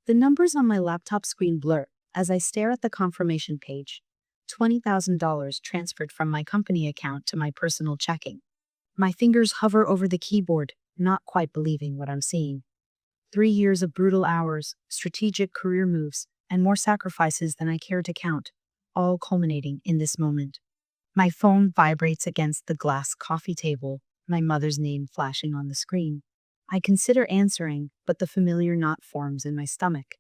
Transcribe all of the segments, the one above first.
The numbers on my laptop screen blur as I stare at the confirmation page. $20,000 transferred from my company account to my personal checking. My fingers hover over the keyboard, not quite believing what I'm seeing. 3 years of brutal hours, strategic career moves, and more sacrifices than I care to count, all culminating in this moment. My phone vibrates against the glass coffee table, my mother's name flashing on the screen. I consider answering, but the familiar knot forms in my stomach.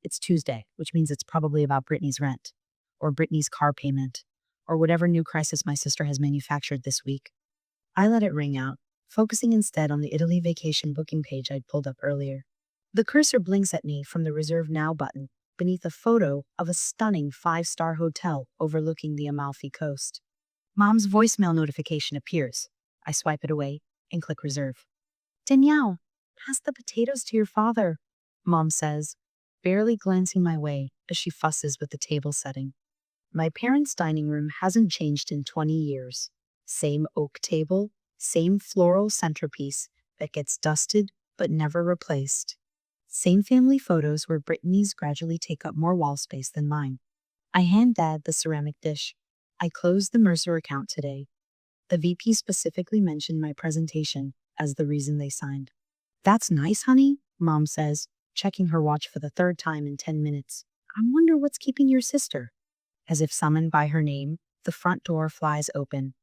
It's Tuesday, which means it's probably about Brittany's rent, or Brittany's car payment, or whatever new crisis my sister has manufactured this week. I let it ring out, focusing instead on the Italy vacation booking page I'd pulled up earlier. The cursor blinks at me from the Reserve Now button, beneath a photo of a stunning 5-star hotel overlooking the Amalfi Coast. Mom's voicemail notification appears. I swipe it away and click Reserve. Danielle, pass the potatoes to your father, Mom says, barely glancing my way as she fusses with the table setting. My parents' dining room hasn't changed in 20 years. Same oak table, same floral centerpiece that gets dusted but never replaced. Same family photos where Brittany's gradually take up more wall space than mine. I hand Dad the ceramic dish. I closed the Mercer account today. The VP specifically mentioned my presentation as the reason they signed. That's nice, honey, Mom says, checking her watch for the third time in 10 minutes. I wonder what's keeping your sister. As if summoned by her name, the front door flies open.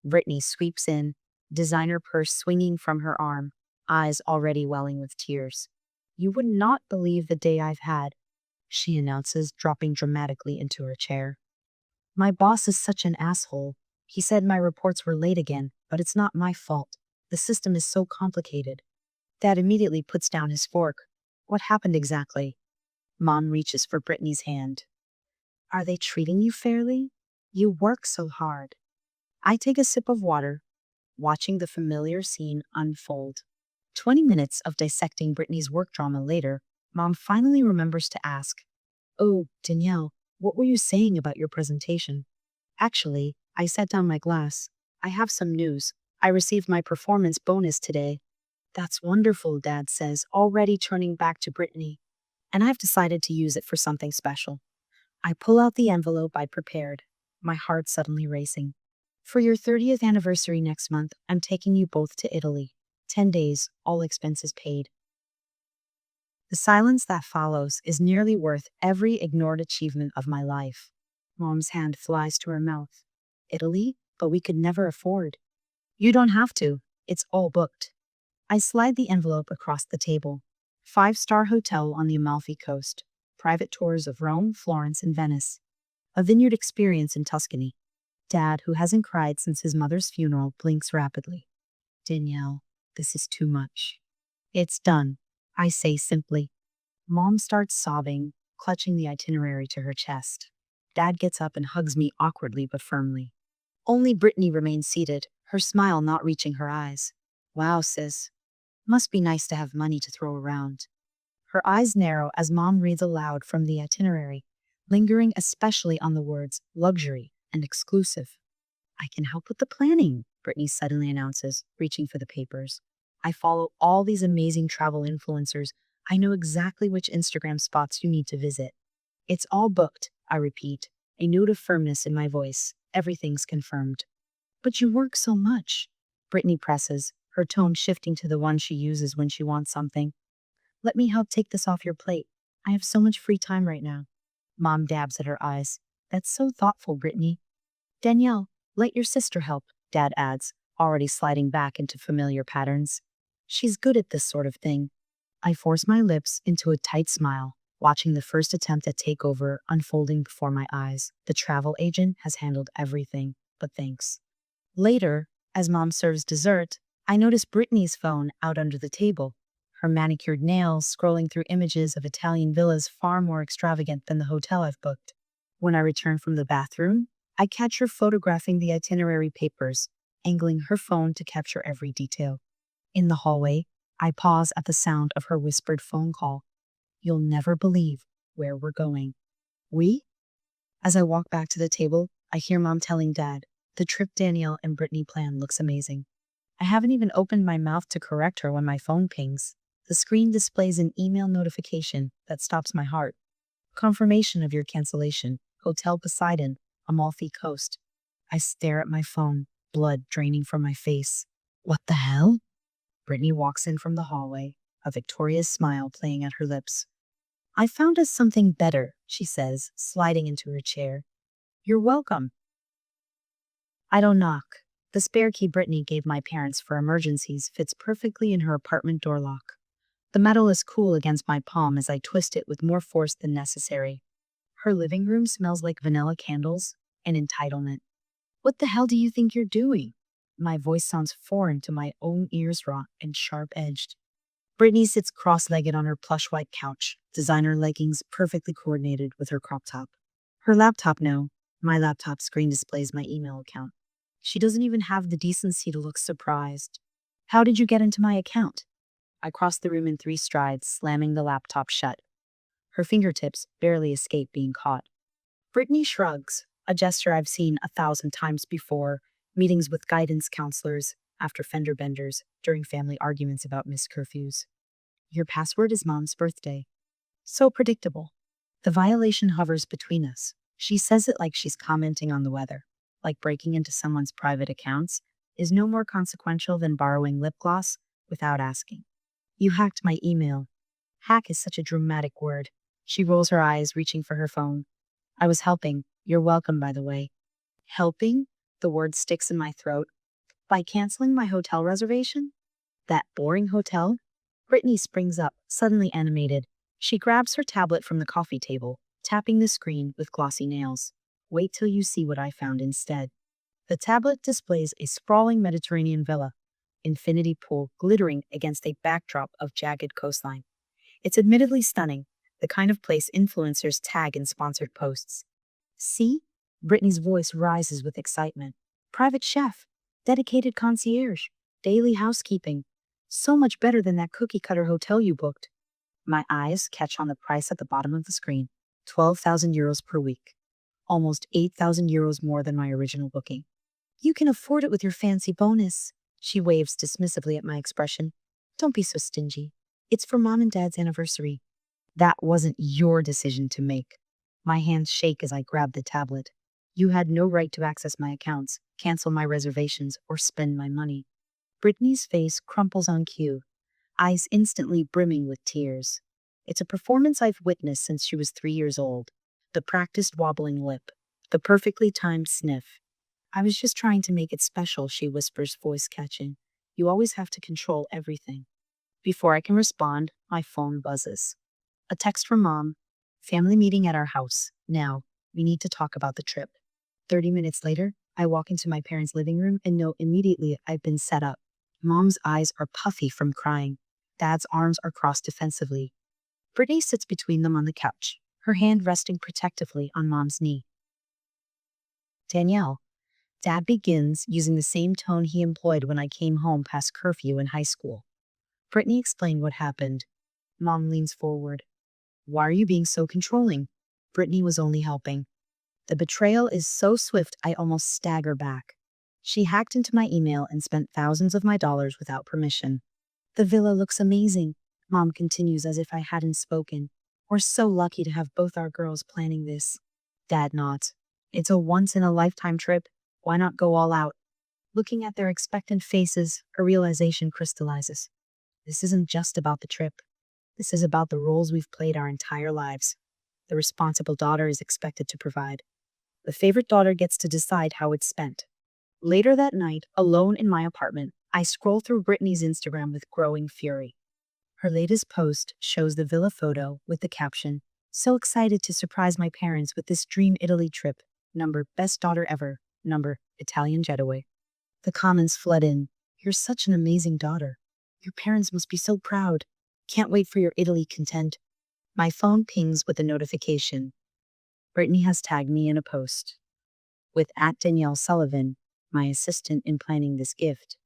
Brittany sweeps in, designer purse swinging from her arm, eyes already welling with tears. You would not believe the day I've had, she announces, dropping dramatically into her chair. My boss is such an asshole. He said my reports were late again, but it's not my fault. The system is so complicated. Dad immediately puts down his fork. What happened exactly? Mom reaches for Brittany's hand. Are they treating you fairly? You work so hard. I take a sip of water, watching the familiar scene unfold. 20 minutes of dissecting Brittany's work drama later, Mom finally remembers to ask, Oh, Danielle, what were you saying about your presentation? Actually, I set down my glass. I have some news. I received my performance bonus today. That's wonderful, Dad says, already turning back to Brittany. And I've decided to use it for something special. I pull out the envelope I'd prepared, my heart suddenly racing. For your 30th anniversary next month, I'm taking you both to Italy. 10 days, all expenses paid. The silence that follows is nearly worth every ignored achievement of my life. Mom's hand flies to her mouth. Italy? But we could never afford. You don't have to. It's all booked. I slide the envelope across the table. 5-star hotel on the Amalfi Coast. Private tours of Rome, Florence, and Venice. A vineyard experience in Tuscany. Dad, who hasn't cried since his mother's funeral, blinks rapidly. Danielle, this is too much. It's done, I say simply. Mom starts sobbing, clutching the itinerary to her chest. Dad gets up and hugs me awkwardly but firmly. Only Brittany remains seated, her smile not reaching her eyes. Wow, sis. Must be nice to have money to throw around. Her eyes narrow as Mom reads aloud from the itinerary, lingering especially on the words luxury and exclusive. I can help with the planning, Brittany suddenly announces, reaching for the papers. I follow all these amazing travel influencers. I know exactly which Instagram spots you need to visit. It's all booked, I repeat, a note of firmness in my voice. Everything's confirmed. But you work so much, Brittany presses, her tone shifting to the one she uses when she wants something. Let me help take this off your plate. I have so much free time right now. Mom dabs at her eyes. That's so thoughtful, Brittany. Danielle, let your sister help, Dad adds, already sliding back into familiar patterns. She's good at this sort of thing. I force my lips into a tight smile, watching the first attempt at takeover unfolding before my eyes. The travel agent has handled everything, but thanks. Later, as Mom serves dessert, I notice Brittany's phone out under the table, her manicured nails scrolling through images of Italian villas far more extravagant than the hotel I've booked. When I return from the bathroom, I catch her photographing the itinerary papers, angling her phone to capture every detail. In the hallway, I pause at the sound of her whispered phone call. You'll never believe where we're going. We? As I walk back to the table, I hear Mom telling Dad, the trip Danielle and Brittany plan looks amazing. I haven't even opened my mouth to correct her when my phone pings. The screen displays an email notification that stops my heart. Confirmation of your cancellation. Hotel Poseidon, Amalfi Coast. I stare at my phone, blood draining from my face. What the hell? Brittany walks in from the hallway, a victorious smile playing at her lips. I found us something better, she says, sliding into her chair. You're welcome. I don't knock. The spare key Brittany gave my parents for emergencies fits perfectly in her apartment door lock. The metal is cool against my palm as I twist it with more force than necessary. Her living room smells like vanilla candles and entitlement. What the hell do you think you're doing? My voice sounds foreign to my own ears, raw and sharp-edged. Brittany sits cross-legged on her plush white couch, designer leggings perfectly coordinated with her crop top. Her laptop, no. My laptop screen displays my email account. She doesn't even have the decency to look surprised. How did you get into my account? I cross the room in 3 strides, slamming the laptop shut. Her fingertips barely escape being caught. Brittany shrugs, a gesture I've seen 1,000 times before, meetings with guidance counselors, after fender benders, during family arguments about missed curfews. Your password is Mom's birthday. So predictable. The violation hovers between us. She says it like she's commenting on the weather, like breaking into someone's private accounts is no more consequential than borrowing lip gloss without asking. You hacked my email. Hack is such a dramatic word. She rolls her eyes, reaching for her phone. I was helping. You're welcome, by the way. Helping? The word sticks in my throat. By canceling my hotel reservation? That boring hotel? Brittany springs up, suddenly animated. She grabs her tablet from the coffee table, tapping the screen with glossy nails. Wait till you see what I found instead. The tablet displays a sprawling Mediterranean villa, infinity pool glittering against a backdrop of jagged coastline. It's admittedly stunning, the kind of place influencers tag in sponsored posts. See? Brittany's voice rises with excitement. Private chef, dedicated concierge, daily housekeeping. So much better than that cookie-cutter hotel you booked. My eyes catch on the price at the bottom of the screen. 12,000 euros per week. Almost 8,000 euros more than my original booking. You can afford it with your fancy bonus. She waves dismissively at my expression. Don't be so stingy. It's for Mom and Dad's anniversary. That wasn't your decision to make. My hands shake as I grab the tablet. You had no right to access my accounts, cancel my reservations, or spend my money. Brittany's face crumples on cue, eyes instantly brimming with tears. It's a performance I've witnessed since she was 3 years old. The practiced wobbling lip, the perfectly timed sniff. I was just trying to make it special, she whispers, voice catching. You always have to control everything. Before I can respond, my phone buzzes. A text from Mom. Family meeting at our house. Now, we need to talk about the trip. 30 minutes later, I walk into my parents' living room and know immediately I've been set up. Mom's eyes are puffy from crying. Dad's arms are crossed defensively. Brittany sits between them on the couch, her hand resting protectively on Mom's knee. Danielle. Dad begins using the same tone he employed when I came home past curfew in high school. Brittany explained what happened. Mom leans forward. Why are you being so controlling? Brittany was only helping. The betrayal is so swift I almost stagger back. She hacked into my email and spent thousands of my dollars without permission. The villa looks amazing, Mom continues as if I hadn't spoken. We're so lucky to have both our girls planning this. Dad nods. It's a once-in-a-lifetime trip. Why not go all out? Looking at their expectant faces, a realization crystallizes. This isn't just about the trip. This is about the roles we've played our entire lives. The responsible daughter is expected to provide. The favorite daughter gets to decide how it's spent. Later that night, alone in my apartment, I scroll through Brittany's Instagram with growing fury. Her latest post shows the villa photo with the caption, "So excited to surprise my parents with this dream Italy trip. Number, best daughter ever. Number, Italian getaway." The comments flood in. You're such an amazing daughter. Your parents must be so proud. Can't wait for your Italy content. My phone pings with a notification. Brittany has tagged me in a post. With @Danielle Sullivan, my assistant in planning this gift.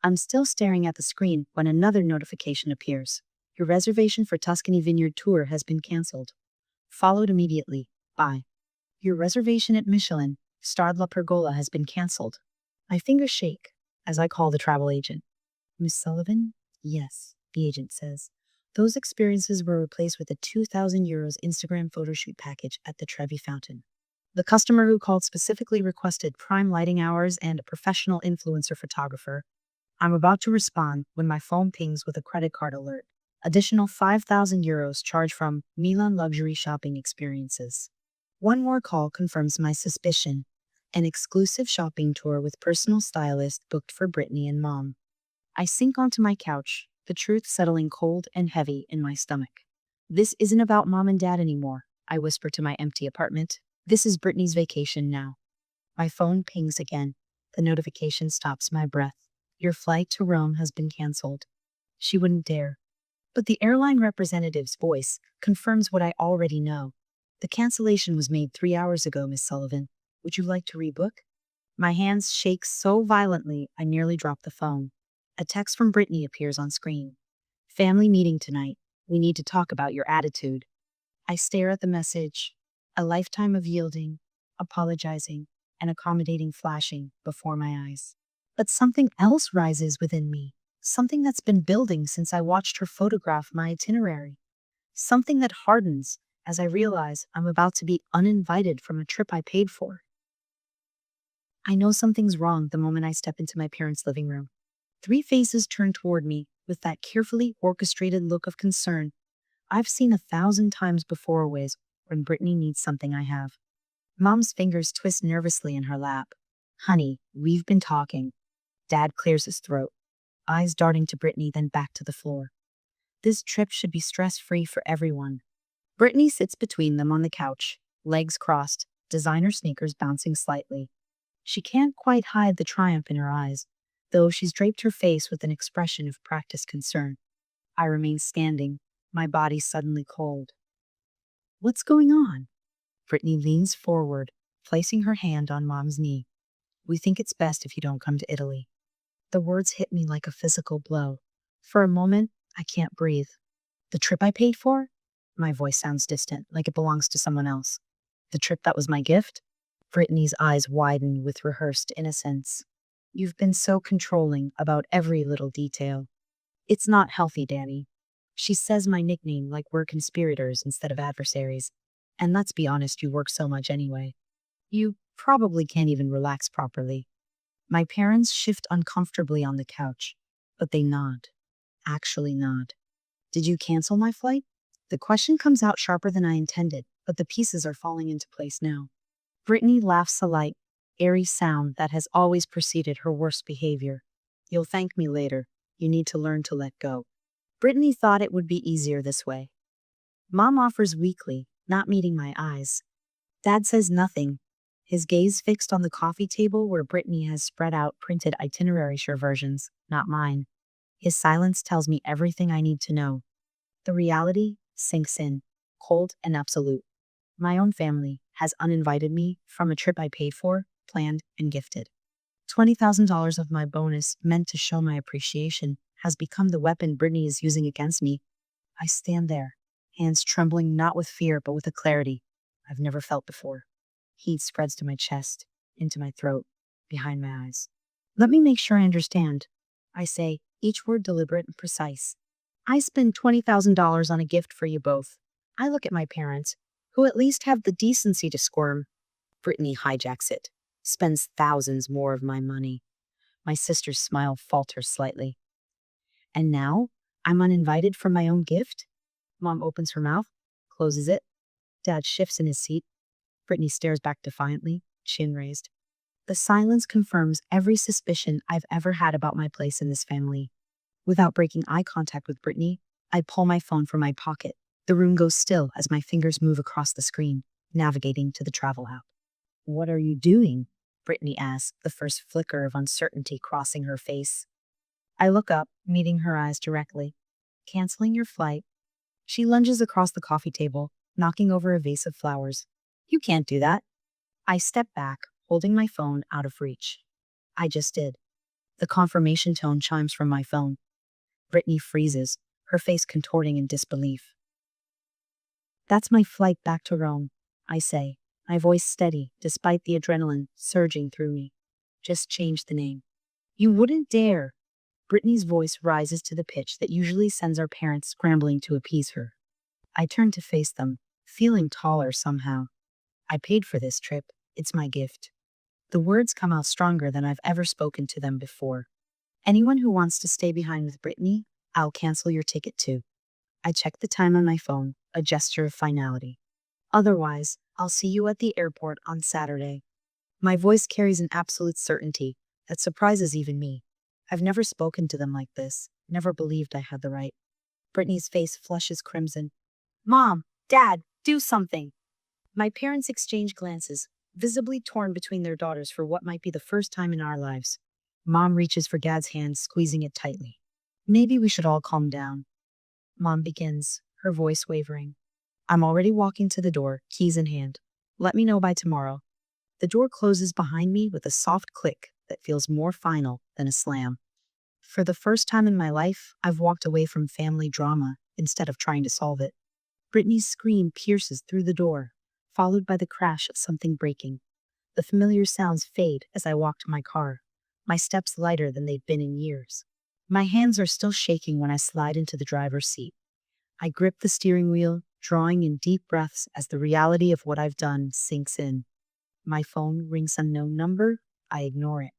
I'm still staring at the screen when another notification appears. Your reservation for Tuscany Vineyard Tour has been canceled. Followed immediately by, your reservation at Michelin, Starred La Pergola has been canceled. My fingers shake as I call the travel agent. Miss Sullivan? Yes, the agent says. Those experiences were replaced with a €2,000 Instagram photo shoot package at the Trevi Fountain. The customer who called specifically requested prime lighting hours and a professional influencer photographer. I'm about to respond when my phone pings with a credit card alert. Additional €5,000 charged from Milan Luxury Shopping Experiences. One more call confirms my suspicion. An exclusive shopping tour with personal stylist booked for Brittany and Mom. I sink onto my couch, the truth settling cold and heavy in my stomach. This isn't about Mom and Dad anymore, I whisper to my empty apartment. This is Brittany's vacation now. My phone pings again. The notification stops my breath. Your flight to Rome has been canceled. She wouldn't dare. But the airline representative's voice confirms what I already know. The cancellation was made 3 hours ago, Miss Sullivan. Would you like to rebook? My hands shake so violently I nearly drop the phone. A text from Brittany appears on screen. Family meeting tonight. We need to talk about your attitude. I stare at the message. A lifetime of yielding, apologizing, and accommodating flashing before my eyes. But something else rises within me. Something that's been building since I watched her photograph my itinerary. Something that hardens as I realize I'm about to be uninvited from a trip I paid for. I know something's wrong the moment I step into my parents' living room. 3 faces turn toward me with that carefully orchestrated look of concern I've seen 1,000 times before always when Brittany needs something I have. Mom's fingers twist nervously in her lap. Honey, we've been talking. Dad clears his throat, eyes darting to Brittany, then back to the floor. This trip should be stress-free for everyone. Brittany sits between them on the couch, legs crossed, designer sneakers bouncing slightly. She can't quite hide the triumph in her eyes, though she's draped her face with an expression of practiced concern. I remain standing, my body suddenly cold. What's going on? Brittany leans forward, placing her hand on Mom's knee. We think it's best if you don't come to Italy. The words hit me like a physical blow. For a moment, I can't breathe. The trip I paid for? My voice sounds distant, like it belongs to someone else. The trip that was my gift? Brittany's eyes widen with rehearsed innocence. You've been so controlling about every little detail. It's not healthy, Danny. She says my nickname like we're conspirators instead of adversaries. And let's be honest, you work so much anyway. You probably can't even relax properly. My parents shift uncomfortably on the couch, but they nod. Actually nod. Did you cancel my flight? The question comes out sharper than I intended, but the pieces are falling into place now. Brittany laughs a light, airy sound that has always preceded her worst behavior. You'll thank me later. You need to learn to let go. Brittany thought it would be easier this way. Mom offers weakly, not meeting my eyes. Dad says nothing, his gaze fixed on the coffee table where Brittany has spread out printed itinerary share versions, not mine. His silence tells me everything I need to know. The reality sinks in, cold and absolute. My own family has uninvited me from a trip I paid for, planned, and gifted. $20,000 of my bonus, meant to show my appreciation, has become the weapon Brittany is using against me. I stand there, hands trembling not with fear but with a clarity I've never felt before. Heat spreads to my chest, into my throat, behind my eyes. Let me make sure I understand. I say, each word deliberate and precise. I spend $20,000 on a gift for you both. I look at my parents, who at least have the decency to squirm. Brittany hijacks it, spends thousands more of my money. My sister's smile falters slightly. And now, I'm uninvited from my own gift? Mom opens her mouth, closes it. Dad shifts in his seat. Brittany stares back defiantly, chin raised. The silence confirms every suspicion I've ever had about my place in this family. Without breaking eye contact with Brittany, I pull my phone from my pocket. The room goes still as my fingers move across the screen, navigating to the travel app. What are you doing? Brittany asks, the first flicker of uncertainty crossing her face. I look up, meeting her eyes directly. Canceling your flight. She lunges across the coffee table, knocking over a vase of flowers. You can't do that. I step back, holding my phone out of reach. I just did. The confirmation tone chimes from my phone. Brittany freezes, her face contorting in disbelief. That's my flight back to Rome, I say, my voice steady despite the adrenaline surging through me. Just change the name. You wouldn't dare. Brittany's voice rises to the pitch that usually sends our parents scrambling to appease her. I turn to face them, feeling taller somehow. I paid for this trip. It's my gift. The words come out stronger than I've ever spoken to them before. Anyone who wants to stay behind with Brittany, I'll cancel your ticket too. I check the time on my phone, a gesture of finality. Otherwise, I'll see you at the airport on Saturday. My voice carries an absolute certainty that surprises even me. I've never spoken to them like this, never believed I had the right. Brittany's face flushes crimson. Mom, Dad, do something. My parents exchange glances, visibly torn between their daughters for what might be the first time in our lives. Mom reaches for Dad's hand, squeezing it tightly. Maybe we should all calm down. Mom begins, her voice wavering. I'm already walking to the door, keys in hand. Let me know by tomorrow. The door closes behind me with a soft click that feels more final than a slam. For the first time in my life, I've walked away from family drama instead of trying to solve it. Brittany's scream pierces through the door, followed by the crash of something breaking. The familiar sounds fade as I walk to my car, my steps lighter than they've been in years. My hands are still shaking when I slide into the driver's seat. I grip the steering wheel, drawing in deep breaths as the reality of what I've done sinks in. My phone rings unknown number. I ignore it.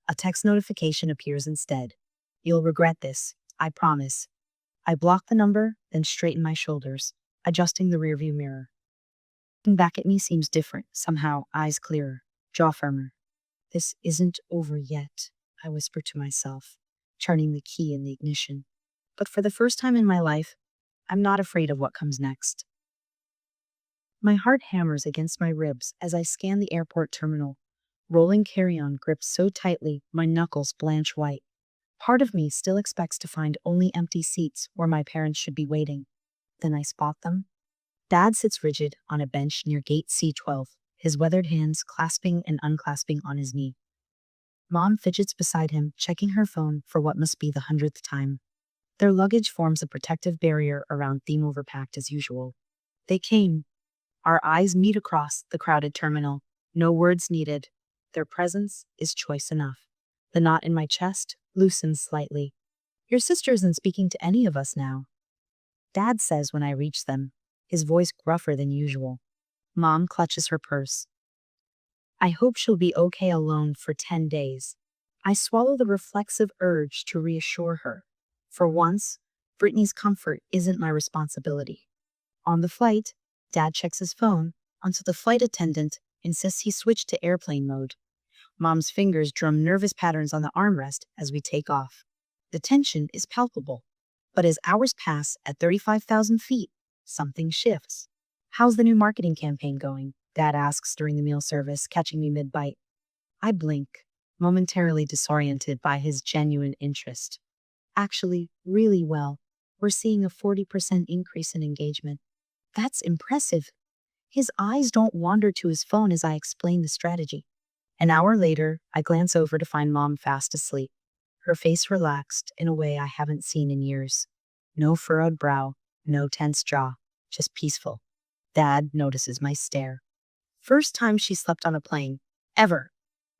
A text notification appears instead. You'll regret this, I promise. I block the number, then straighten my shoulders, adjusting the rearview mirror. Looking back at me seems different, somehow eyes clearer, jaw firmer. This isn't over yet, I whisper to myself, turning the key in the ignition. But for the first time in my life, I'm not afraid of what comes next. My heart hammers against my ribs as I scan the airport terminal, rolling carry-on gripped so tightly my knuckles blanch white. Part of me still expects to find only empty seats where my parents should be waiting. Then I spot them. Dad sits rigid on a bench near gate C12, his weathered hands clasping and unclasping on his knee. Mom fidgets beside him, checking her phone for what must be the 100th time. Their luggage forms a protective barrier around them, overpacked as usual. They came. Our eyes meet across the crowded terminal. No words needed. Their presence is choice enough. The knot in my chest loosens slightly. Your sister isn't speaking to any of us now, Dad says when I reach them, his voice gruffer than usual. Mom clutches her purse. I hope she'll be okay alone for 10 days. I swallow the reflexive urge to reassure her. For once, Brittany's comfort isn't my responsibility. On the flight, Dad checks his phone until the flight attendant insists he switch to airplane mode. Mom's fingers drum nervous patterns on the armrest as we take off. The tension is palpable. But as hours pass at 35,000 feet, something shifts. How's the new marketing campaign going? Dad asks during the meal service, catching me mid-bite. I blink, momentarily disoriented by his genuine interest. Actually, really well. We're seeing a 40% increase in engagement. That's impressive. His eyes don't wander to his phone as I explain the strategy. An hour later, I glance over to find Mom fast asleep. Her face relaxed in a way I haven't seen in years. No furrowed brow, no tense jaw, just peaceful. Dad notices my stare. First time she slept on a plane, ever.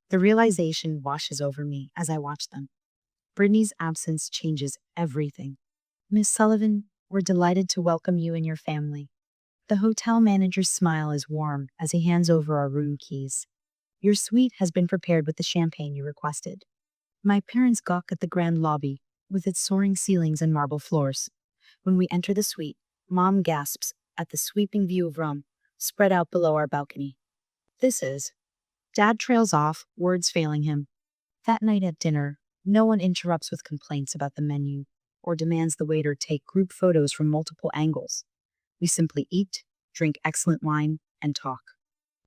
The realization washes over me as I watch them. Brittany's absence changes everything. Miss Sullivan, we're delighted to welcome you and your family. The hotel manager's smile is warm as he hands over our room keys. Your suite has been prepared with the champagne you requested. My parents gawk at the grand lobby, with its soaring ceilings and marble floors. When we enter the suite, Mom gasps at the sweeping view of rum spread out below our balcony. This is. Dad trails off, words failing him. That night at dinner, no one interrupts with complaints about the menu or demands the waiter take group photos from multiple angles. We simply eat, drink excellent wine, and talk.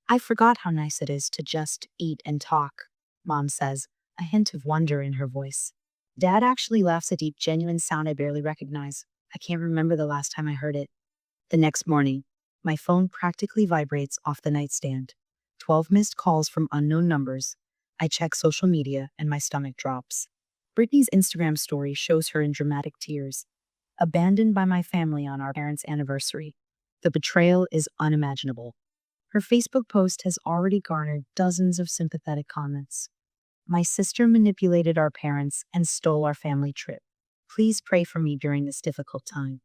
I forgot how nice it is to just eat and talk, Mom says, a hint of wonder in her voice. Dad actually laughs a deep, genuine sound I barely recognize. I can't remember the last time I heard it. The next morning, my phone practically vibrates off the nightstand. 12 missed calls from unknown numbers. I check social media and my stomach drops. Brittany's Instagram story shows her in dramatic tears. Abandoned by my family on our parents' anniversary. The betrayal is unimaginable. Her Facebook post has already garnered dozens of sympathetic comments. My sister manipulated our parents and stole our family trip. Please pray for me during this difficult time.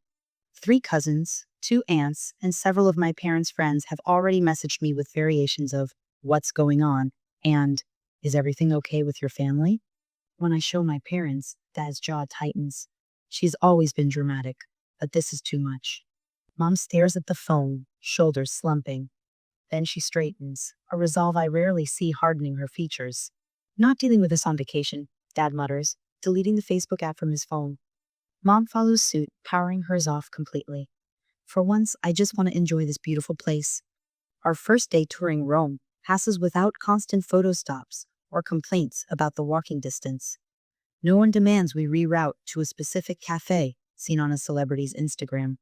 3 cousins, 2 aunts, and several of my parents' friends have already messaged me with variations of what's going on and is everything okay with your family? When I show my parents, Dad's jaw tightens. She's always been dramatic, but this is too much. Mom stares at the phone, shoulders slumping. Then she straightens, a resolve I rarely see hardening her features. Not dealing with this on vacation, Dad mutters, deleting the Facebook app from his phone. Mom follows suit, powering hers off completely. For once, I just want to enjoy this beautiful place. Our first day touring Rome passes without constant photo stops or complaints about the walking distance. No one demands we reroute to a specific cafe seen on a celebrity's Instagram.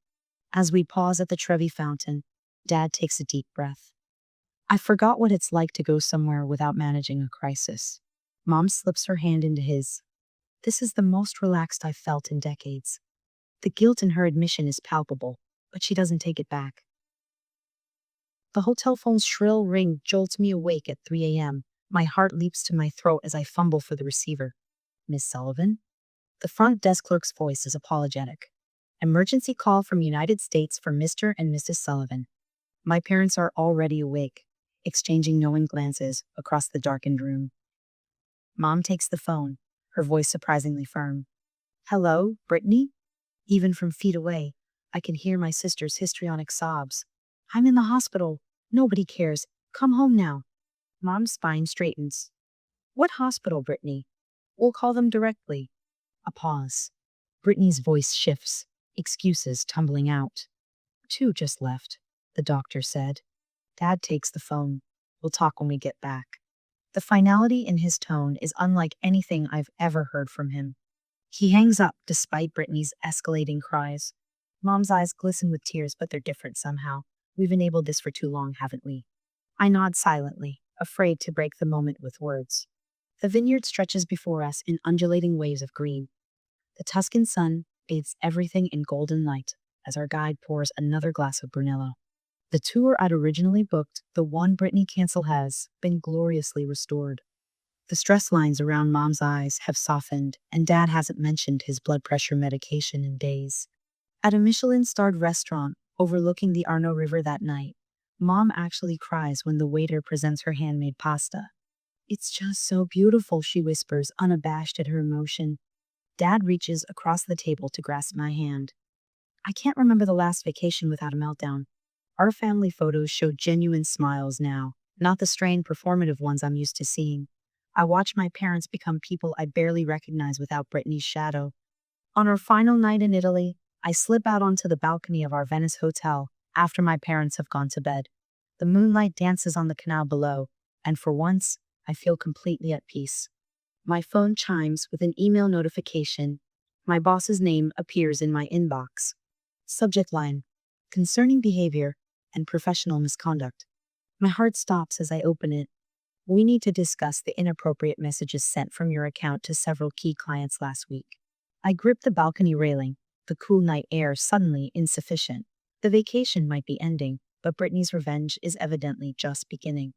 As we pause at the Trevi fountain, Dad takes a deep breath. I forgot what it's like to go somewhere without managing a crisis. Mom slips her hand into his. This is the most relaxed I've felt in decades. The guilt in her admission is palpable, but she doesn't take it back. The hotel phone's shrill ring jolts me awake at 3 a.m. My heart leaps to my throat as I fumble for the receiver. Miss Sullivan? The front desk clerk's voice is apologetic. Emergency call from United States for Mr. and Mrs. Sullivan. My parents are already awake, exchanging knowing glances across the darkened room. Mom takes the phone, her voice surprisingly firm. Hello, Brittany? Even from feet away, I can hear my sister's histrionic sobs. I'm in the hospital. Nobody cares. Come home now. Mom's spine straightens. What hospital, Brittany? We'll call them directly. A pause. Brittany's voice shifts, excuses tumbling out. 2 just left, the doctor said. Dad takes the phone. We'll talk when we get back. The finality in his tone is unlike anything I've ever heard from him. He hangs up despite Brittany's escalating cries. Mom's eyes glisten with tears, but they're different somehow. We've enabled this for too long, haven't we? I nod silently, afraid to break the moment with words. The vineyard stretches before us in undulating waves of green. The Tuscan sun bathes everything in golden light as our guide pours another glass of Brunello. The tour I'd originally booked, the one Brittany canceled, has been gloriously restored. The stress lines around Mom's eyes have softened, and Dad hasn't mentioned his blood pressure medication in days. At a Michelin-starred restaurant overlooking the Arno River that night, Mom actually cries when the waiter presents her handmade pasta. It's just so beautiful, she whispers, unabashed at her emotion. Dad reaches across the table to grasp my hand. I can't remember the last vacation without a meltdown. Our family photos show genuine smiles now, not the strained performative ones I'm used to seeing. I watch my parents become people I barely recognize without Brittany's shadow. On our final night in Italy, I slip out onto the balcony of our Venice hotel after my parents have gone to bed. The moonlight dances on the canal below, and for once, I feel completely at peace. My phone chimes with an email notification. My boss's name appears in my inbox. Subject line: concerning behavior and professional misconduct. My heart stops as I open it. We need to discuss the inappropriate messages sent from your account to several key clients last week. I grip the balcony railing, the cool night air suddenly insufficient. The vacation might be ending, but Brittany's revenge is evidently just beginning.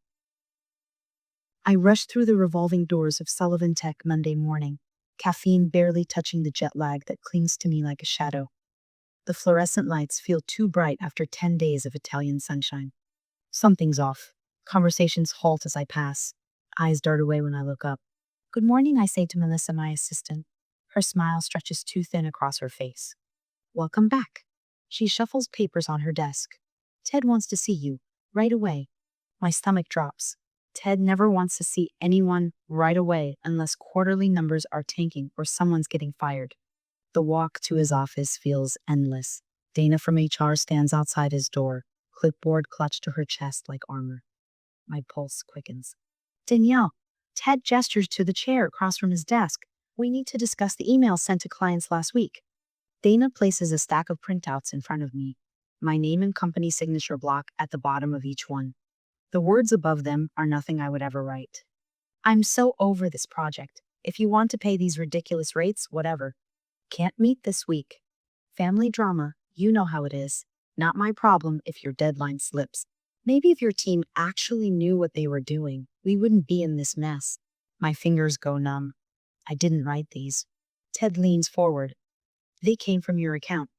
I rush through the revolving doors of Sullivan Tech Monday morning, caffeine barely touching the jet lag that clings to me like a shadow. The fluorescent lights feel too bright after 10 days of Italian sunshine. Something's off. Conversations halt as I pass. Eyes dart away when I look up. Good morning, I say to Melissa, my assistant. Her smile stretches too thin across her face. Welcome back. She shuffles papers on her desk. Ted wants to see you, right away. My stomach drops. Ted never wants to see anyone right away unless quarterly numbers are tanking or someone's getting fired. The walk to his office feels endless. Dana from HR stands outside his door, clipboard clutched to her chest like armor. My pulse quickens. Danielle, Ted gestures to the chair across from his desk. We need to discuss the emails sent to clients last week. Dana places a stack of printouts in front of me, my name and company signature block at the bottom of each one. The words above them are nothing I would ever write. I'm so over this project. If you want to pay these ridiculous rates, whatever. Can't meet this week. Family drama, you know how it is. Not my problem if your deadline slips. Maybe if your team actually knew what they were doing, we wouldn't be in this mess. My fingers go numb. I didn't write these. Ted leans forward. They came from your account.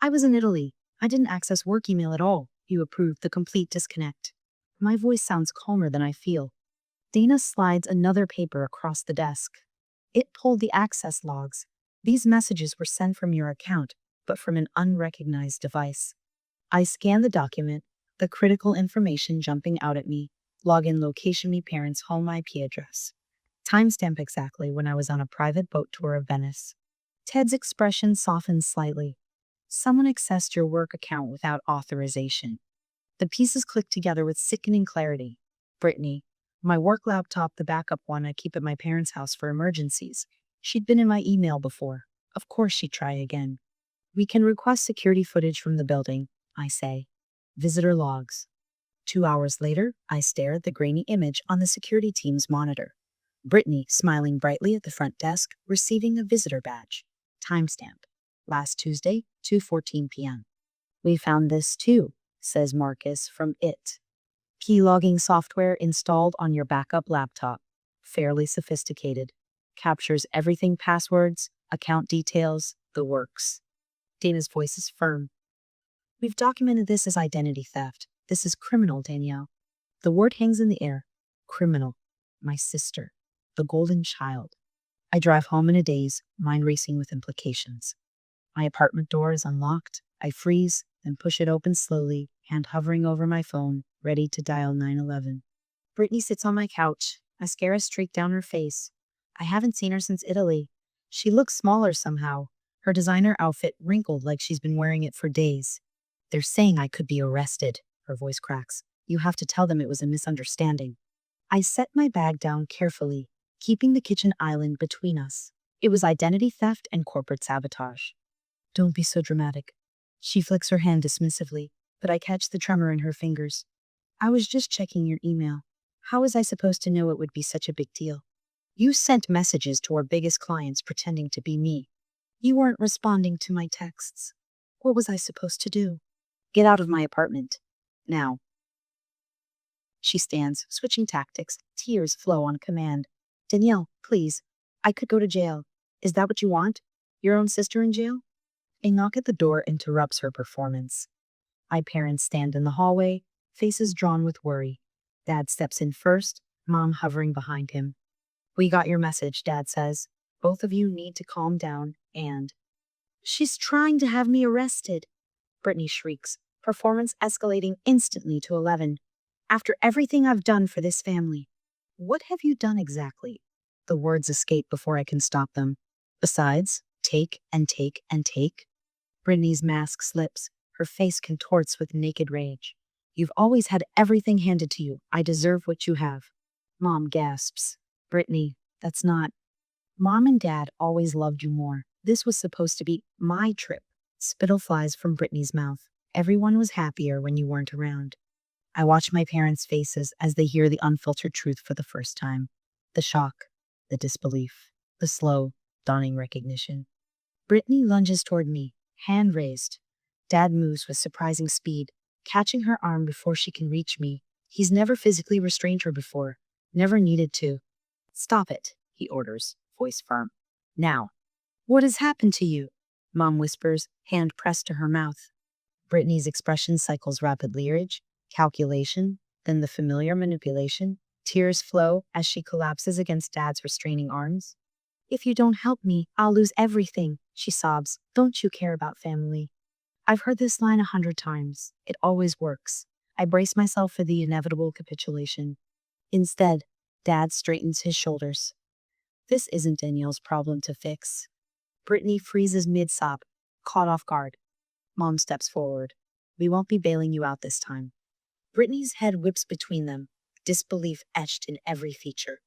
I was in Italy. I didn't access work email at all. You approved the complete disconnect. My voice sounds calmer than I feel. Dana slides another paper across the desk. It pulled the access logs. These messages were sent from your account, but from an unrecognized device. I scan the document, the critical information jumping out at me. Login location, me parents' home IP address. Timestamp exactly when I was on a private boat tour of Venice. Ted's expression softened slightly. Someone accessed your work account without authorization. The pieces clicked together with sickening clarity. Brittany, my work laptop, the backup one I keep at my parents' house for emergencies. She'd been in my email before. Of course she'd try again. We can request security footage from the building, I say. Visitor logs. 2 hours later, I stare at the grainy image on the security team's monitor. Brittany smiling brightly at the front desk, receiving a visitor badge. Timestamp. Last Tuesday, 2:14 p.m. We found this too, says Marcus from IT. Key logging software installed on your backup laptop. Fairly sophisticated. Captures everything: passwords, account details, the works. Dana's voice is firm. We've documented this as identity theft. This is criminal, Danielle. The word hangs in the air. Criminal. My sister. The golden child. I drive home in a daze, mind racing with implications. My apartment door is unlocked. I freeze, then push it open slowly, hand hovering over my phone, ready to dial 911. Brittany sits on my couch, mascara streaked down her face. I haven't seen her since Italy. She looks smaller somehow, her designer outfit wrinkled like she's been wearing it for days. They're saying I could be arrested, her voice cracks. You have to tell them it was a misunderstanding. I set my bag down carefully, keeping the kitchen island between us. It was identity theft and corporate sabotage. Don't be so dramatic. She flicks her hand dismissively, but I catch the tremor in her fingers. I was just checking your email. How was I supposed to know it would be such a big deal? You sent messages to our biggest clients pretending to be me. You weren't responding to my texts. What was I supposed to do? Get out of my apartment. Now. She stands, switching tactics. Tears flow on command. Danielle, please. I could go to jail. Is that what you want? Your own sister in jail? A knock at the door interrupts her performance. My parents stand in the hallway, faces drawn with worry. Dad steps in first, Mom hovering behind him. We got your message, Dad says. Both of you need to calm down and... She's trying to have me arrested, Brittany shrieks, performance escalating instantly to 11. After everything I've done for this family. What have you done exactly? The words escape before I can stop them. Besides, take and take and take. Brittany's mask slips. Her face contorts with naked rage. You've always had everything handed to you. I deserve what you have. Mom gasps. Brittany, that's not... Mom and Dad always loved you more. This was supposed to be my trip. Spittle flies from Brittany's mouth. Everyone was happier when you weren't around. I watch my parents' faces as they hear the unfiltered truth for the first time. The shock, the disbelief, the slow, dawning recognition. Brittany lunges toward me, hand raised. Dad moves with surprising speed, catching her arm before she can reach me. He's never physically restrained her before, never needed to. Stop it, he orders, voice firm. Now. What has happened to you? Mom whispers, hand pressed to her mouth. Brittany's expression cycles rapidly: rage, calculation, then the familiar manipulation. Tears flow as she collapses against Dad's restraining arms. If you don't help me, I'll lose everything, she sobs. Don't you care about family? I've heard this line 100 times. It always works. I brace myself for the inevitable capitulation. Instead, Dad straightens his shoulders. This isn't Danielle's problem to fix. Brittany freezes mid-sob, caught off guard. Mom steps forward. We won't be bailing you out this time. Brittany's head whips between them, disbelief etched in every feature.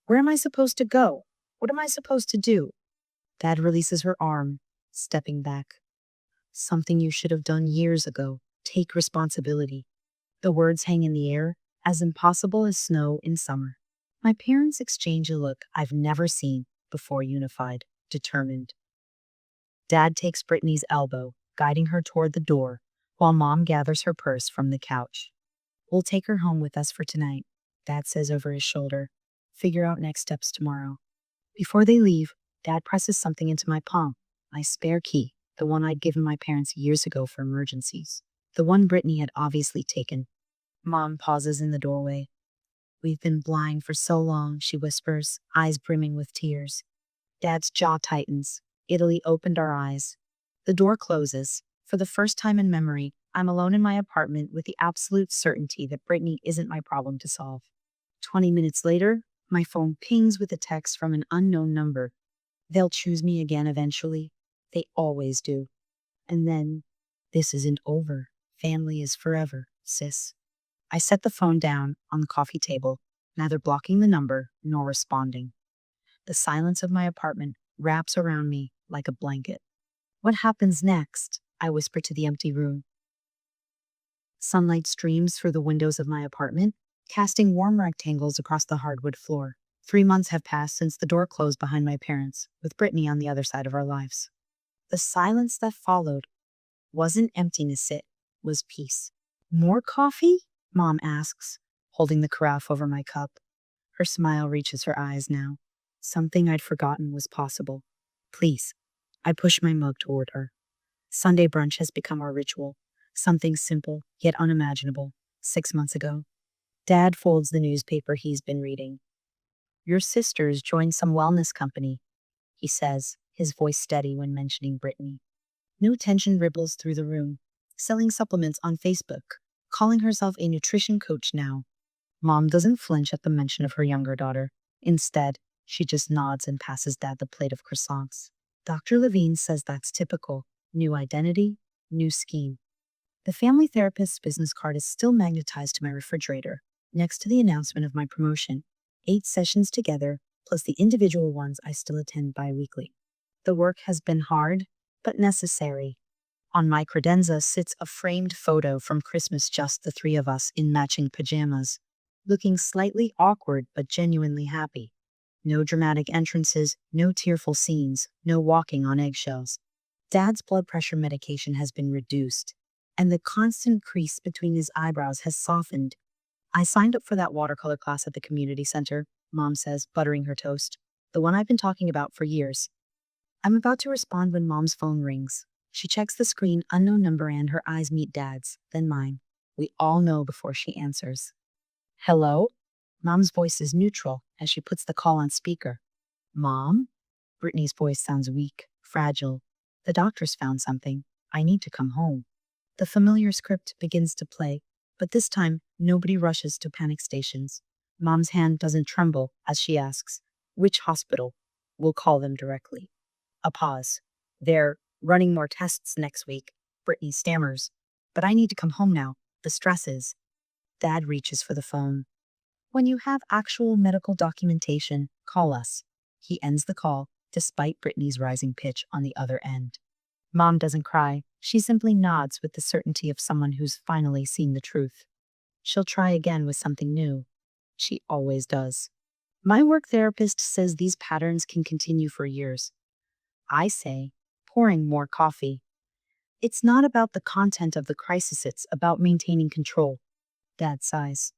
Where am I supposed to go? What am I supposed to do? Dad releases her arm, stepping back. Something you should have done years ago. Take responsibility. The words hang in the air, as impossible as snow in summer. My parents exchange a look I've never seen before, unified, determined. Dad takes Brittany's elbow, guiding her toward the door, while Mom gathers her purse from the couch. We'll take her home with us for tonight, Dad says over his shoulder. Figure out next steps tomorrow. Before they leave, Dad presses something into my palm. My spare key, the one I'd given my parents years ago for emergencies. The one Brittany had obviously taken. Mom pauses in the doorway. We've been blind for so long, she whispers, eyes brimming with tears. Dad's jaw tightens. Italy opened our eyes. The door closes. For the first time in memory, I'm alone in my apartment with the absolute certainty that Brittany isn't my problem to solve. 20 minutes later, my phone pings with a text from an unknown number. They'll choose me again eventually. They always do. And then, this isn't over. Family is forever, sis. I set the phone down on the coffee table, neither blocking the number nor responding. The silence of my apartment wraps around me like a blanket. What happens next? I whisper to the empty room. Sunlight streams through the windows of my apartment, casting warm rectangles across the hardwood floor. 3 months have passed since the door closed behind my parents, with Brittany on the other side of our lives. The silence that followed wasn't emptiness, it was peace. More coffee? Mom asks, holding the carafe over my cup. Her smile reaches her eyes now. Something I'd forgotten was possible. Please. I push my mug toward her. Sunday brunch has become our ritual. Something simple, yet unimaginable. 6 months ago. Dad folds the newspaper he's been reading. Your sisters joined some wellness company, he says, his voice steady when mentioning Brittany. No tension ripples through the room. Selling supplements on Facebook. Calling herself a nutrition coach now. Mom doesn't flinch at the mention of her younger daughter. Instead, she just nods and passes Dad the plate of croissants. Dr. Levine says that's typical. New identity, new scheme. The family therapist's business card is still magnetized to my refrigerator, next to the announcement of my promotion. 8 sessions together, plus the individual ones I still attend bi-weekly. The work has been hard, but necessary. On my credenza sits a framed photo from Christmas, just the 3 of us in matching pajamas, looking slightly awkward but genuinely happy. No dramatic entrances, no tearful scenes, no walking on eggshells. Dad's blood pressure medication has been reduced, and the constant crease between his eyebrows has softened. I signed up for that watercolor class at the community center, Mom says, buttering her toast. The one I've been talking about for years. I'm about to respond when Mom's phone rings. She checks the screen, unknown number, and her eyes meet Dad's, then mine. We all know before she answers. Hello? Mom's voice is neutral as she puts the call on speaker. Mom? Brittany's voice sounds weak, fragile. The doctor's found something. I need to come home. The familiar script begins to play, but this time nobody rushes to panic stations. Mom's hand doesn't tremble as she asks, which hospital? We'll call them directly. A pause. They're running more tests next week. Brittany stammers. But I need to come home now. The stresses. Dad reaches for the phone. When you have actual medical documentation, call us. He ends the call, despite Brittany's rising pitch on the other end. Mom doesn't cry. She simply nods with the certainty of someone who's finally seen the truth. She'll try again with something new. She always does. My work therapist says these patterns can continue for years. I say, pouring more coffee. It's not about the content of the crisis, it's about maintaining control. Dad sighs.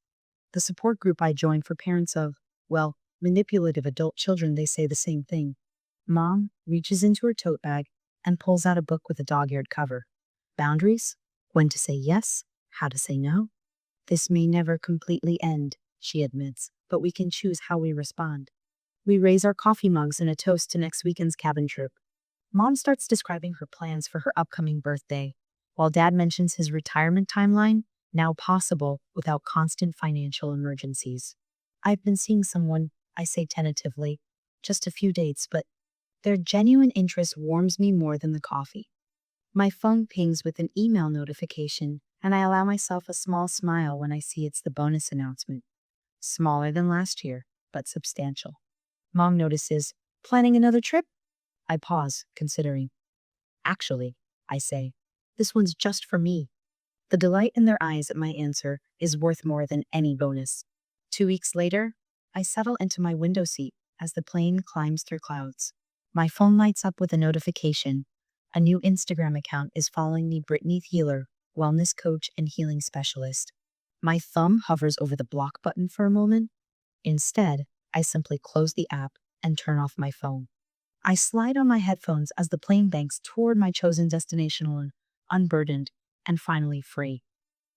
The support group I joined for parents of, well, manipulative adult children, they say the same thing. Mom reaches into her tote bag and pulls out a book with a dog-eared cover. Boundaries? When to say yes? How to say no? This may never completely end, she admits, but we can choose how we respond. We raise our coffee mugs in a toast to next weekend's cabin trip. Mom starts describing her plans for her upcoming birthday, while Dad mentions his retirement timeline, now possible without constant financial emergencies. I've been seeing someone, I say tentatively, just a few dates, but their genuine interest warms me more than the coffee. My phone pings with an email notification, and I allow myself a small smile when I see it's the bonus announcement. Smaller than last year, but substantial. Mom notices, planning another trip? I pause, considering. Actually, I say, this one's just for me. The delight in their eyes at my answer is worth more than any bonus. 2 weeks later, I settle into my window seat as the plane climbs through clouds. My phone lights up with a notification. A new Instagram account is following me, Brittany Healer, wellness coach and healing specialist. My thumb hovers over the block button for a moment. Instead, I simply close the app and turn off my phone. I slide on my headphones as the plane banks toward my chosen destination, unburdened and finally free.